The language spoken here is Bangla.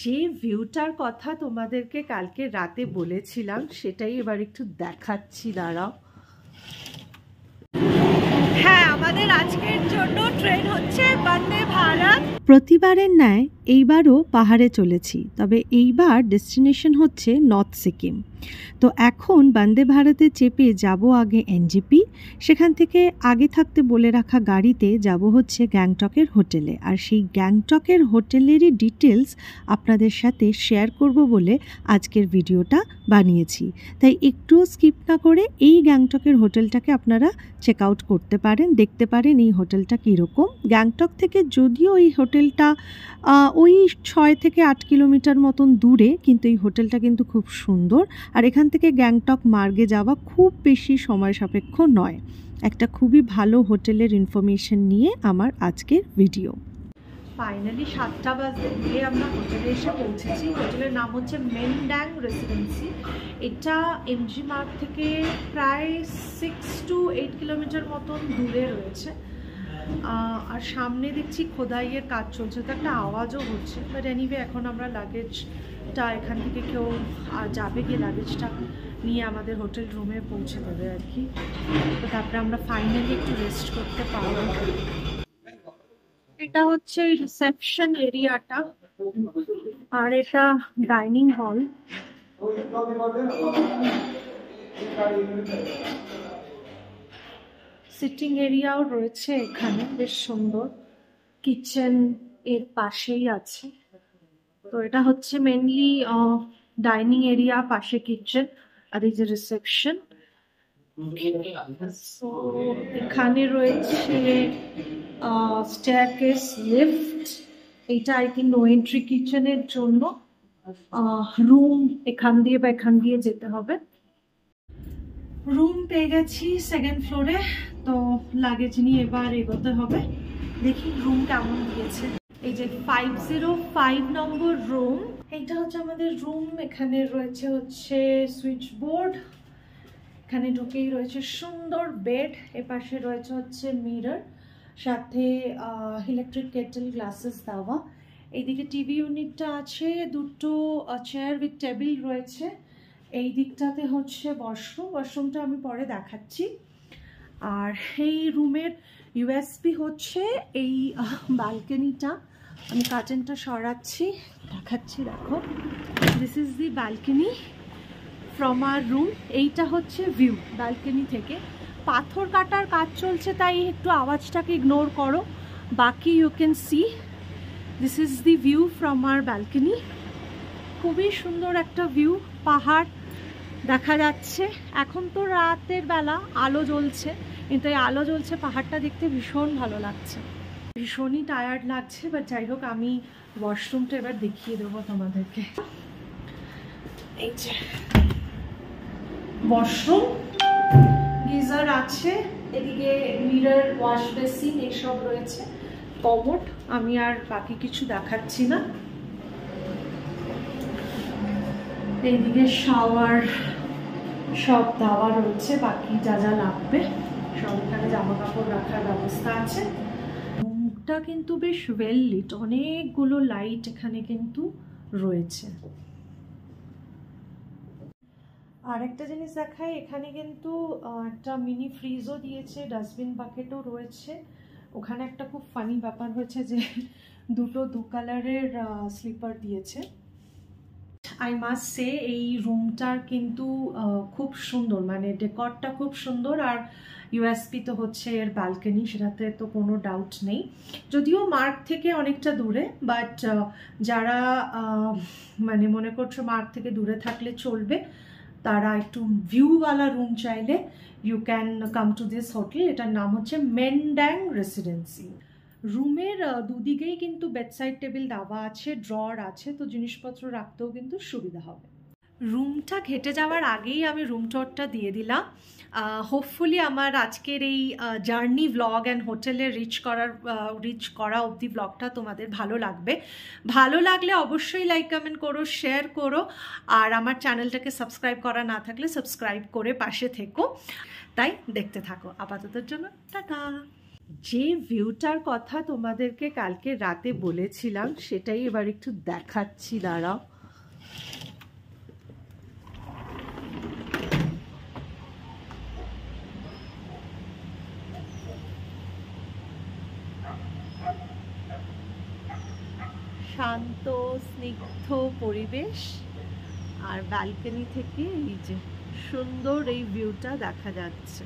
যে ভিউটার কথা তোমাদেরকে কালকে রাতে বলেছিলাম সেটাই এবার একটু দেখাচ্ছি, দাঁড়াও। হ্যাঁ, আমাদের আজকের জন্য ট্রেন হচ্ছে বন্দে ভারত। প্রতিবারের ন্যায় এইবারও পাহাড়ে চলেছি, তবে এইবার ডেস্টিনেশন হচ্ছে নর্থ সিকিম। তো এখন বন্দে ভারতে চেপে যাব আগে এনজেপি, সেখান থেকে আগে থাকতে বলে রাখা গাড়িতে যাব হচ্ছে গ্যাংটকের হোটেলে। আর সেই গ্যাংটকের হোটেলেরই ডিটেলস আপনাদের সাথে শেয়ার করব বলে আজকের ভিডিওটা বানিয়েছি। তাই একটুও স্কিপ না করে এই গ্যাংটকের হোটেলটাকে আপনারা চেক আউট করতে পারেন, দেখতে পারেন এই হোটেলটা কীরকম। গ্যাংটক থেকে যদিও এই হোটেলটা ওই 6 থেকে 8 কিলোমিটার মতন দূরে, কিন্তু এই হোটেলটা কিন্তু খুব সুন্দর। আর এখান থেকে গ্যাংটক মার্গে যাওয়া খুব বেশি সময় সাপেক্ষ নয়। একটা খুবই ভালো হোটেলের ইনফরমেশন নিয়ে আমার আজকের ভিডিও। ফাইনালি 7টা বাজে গিয়ে আমরা হোটেলে এসে পৌঁছেছি। হোটেলের নাম হচ্ছে মেনড্যাং রেসিডেন্সি। এটা এমজি মার্গ থেকে প্রায় 6 to 8 কিলোমিটার মতন দূরে রয়েছে। আর সামনে দেখছি খোদাইয়ের কাজ চলছে, তো একটা আওয়াজও হচ্ছে। বাট এনিওয়ে এখন আমরা লাগেজটা এখান থেকে কেউ যাবে, গিয়ে লাগেজটা নিয়ে আমাদের হোটেল রুমে পৌঁছে দেবে আর কি। তো তারপরে আমরা ফাইনালি একটু রেস্ট করতে পারবো। এটা হচ্ছে রিসেপশন এরিয়াটা, আর এটা ডাইনিং হল। সিটিং এরিয়াও রয়েছে এখানে, বেশ সুন্দর। কিচেন এর পাশেই আছে। তো এটা হচ্ছে মেনলি ডাইনিং এরিয়া, পাশে কিচেন, আর এই যে রিসেপশন। সো এখানে রয়েছে স্টেয়ারকেস, লিফট। এইটা আই থিঙ্ক নো এন্ট্রি কিচেনের জন্য। রুম এখান দিয়ে বা এখান দিয়ে যেতে হবে। রুম পেয়ে গেছি 2nd ফ্লোরে। তো লাগেজ নিয়ে এবার এগোতে হবে, দেখি রুম কেমন দিয়েছে। এই যে 505 নম্বর রুম, এইটা হচ্ছে আমাদের রুম। এখানে রয়েছে হচ্ছে সুইচ বোর্ড, এখানে ঢুকেই রয়েছে সুন্দর বেড, এপাশে রয়েছে হচ্ছে মিরর, সাথে ইলেকট্রিক কেটেল, গ্লাসেস দেওয়া। এইদিকে টিভি ইউনিটটা আছে, দুটো চেয়ার উইথ টেবিল রয়েছে। এই দিকটাতে হচ্ছে ওয়াশরুম, ওয়াশরুমটা আমি পরে দেখাচ্ছি। আর এই রুমের ইউএসপি হচ্ছে এই ব্যালকনিটা। আমি কার্টেনটা সরাচ্ছি, দেখাচ্ছি, দেখো। This is the balcony from our room. এইটা হচ্ছে ভিউ ব্যালকনি থেকে। পাথর কাটার কাজ চলছে, তাই একটু আওয়াজটাকে ইগনোর করো। বাকি you can see this is the view from our balcony. খুবই সুন্দর একটা ভিউ, পাহাড় দেখা যাচ্ছে। এখন তো রাতের বেলা, আলো জ্বলছে, কিন্তু এই আলো জ্বলছে পাহাড়টা দেখতে ভীষণ ভালো লাগছে। ভীষণই টায়ার্ড লাগছে, বাট যাই হোক, আমি ওয়াশরুমটা এবার দেখিয়ে দেবো তোমাদেরকে। এই যে ওয়াশরুম, গিজার আছে, এদিকে মিরর, ওয়াশ বেসিন এসব রয়েছে, কমোড। আমি আর বাকি কিছু দেখাচ্ছি না। এইদিকে শাওয়ার সব দেওয়া রয়েছে, বাকি যা যা লাগবে সব এখানে জামা কাপড় রাখার ব্যবস্থা আছে। রুমটা কিন্তু বেশ ওয়েল লিট, অনেকগুলো লাইট এখানে কিন্তু রয়েছে। আর একটা জিনিস দেখাই, এখানে কিন্তু একটা মিনি ফ্রিজও দিয়েছে, ডাস্টবিন বাকেটও রয়েছে। ওখানে একটা খুব ফানি ব্যাপার হয়েছে যে দুটো দু কালারের স্লিপার দিয়েছে। আই মাস্ট সে এই রুমটার কিন্তু খুব সুন্দর, মানে ডেকরটা খুব সুন্দর। আর ইউএসপি তো হচ্ছে এর ব্যালকনি, সেটাতে তো কোনো ডাউট নেই। যদিও মার্গ থেকে অনেকটা দূরে, বাট যারা মানে মনে করছো মার্গ থেকে দূরে থাকলে চলবে, তারা একটু ভিউওয়ালা রুম চাইলে you can come to this hotel. এটার নাম হচ্ছে মেনড্যাং রেসিডেন্সি। রুমের দুদিকেই কিন্তু বেডসাইড টেবিল দেওয়া আছে, ড্রয়ার আছে, তো জিনিসপত্র রাখতেও কিন্তু সুবিধা হবে। রুমটা ঘেটে যাওয়ার আগেই আমি রুম টুরটা দিয়ে দিলাম। হোপফুলি আমার আজকের এই জার্নি ভ্লগ অ্যান্ড হোটেলে রিচ করা অবধি ভ্লগটা তোমাদের ভালো লাগবে। ভালো লাগলে অবশ্যই লাইক, কমেন্ট করো, শেয়ার করো। আর আমার চ্যানেলটাকে সাবস্ক্রাইব করা না থাকলে সাবস্ক্রাইব করে পাশে থেকো। তাই দেখতে থাকো। আপাততের জন্য টাটা। যে ভিউটার কথা তোমাদেরকে কালকে রাতে বলেছিলাম সেটাই এবার একটু দেখাচ্ছি, দাঁড়াও। শান্ত স্নিগ্ধ পরিবেশ, আর ব্যালকনি থেকে এই যে সুন্দর এই ভিউটা দেখা যাচ্ছে।